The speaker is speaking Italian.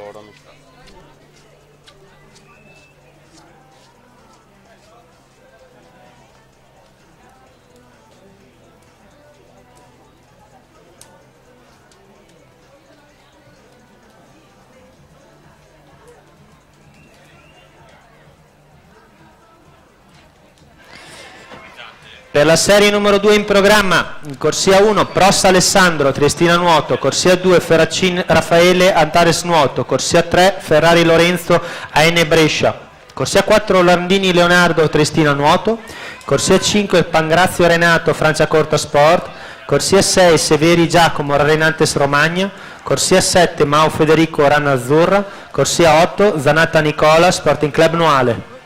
ora mi sa. Per la serie numero 2 in programma, in corsia 1 Prossa Alessandro, Triestina Nuoto, corsia 2 Ferracin Raffaele, Antares Nuoto, corsia 3 Ferrari Lorenzo, Aene Brescia, corsia 4 Landini Leonardo, Triestina Nuoto, corsia 5 Pangrazio Renato, Franciacorta Sport, corsia 6 Severi Giacomo, Renantes Romagna, corsia 7 Mau Federico, Rana Azzurra, corsia 8 Zanata Nicola, Sporting Club Noale.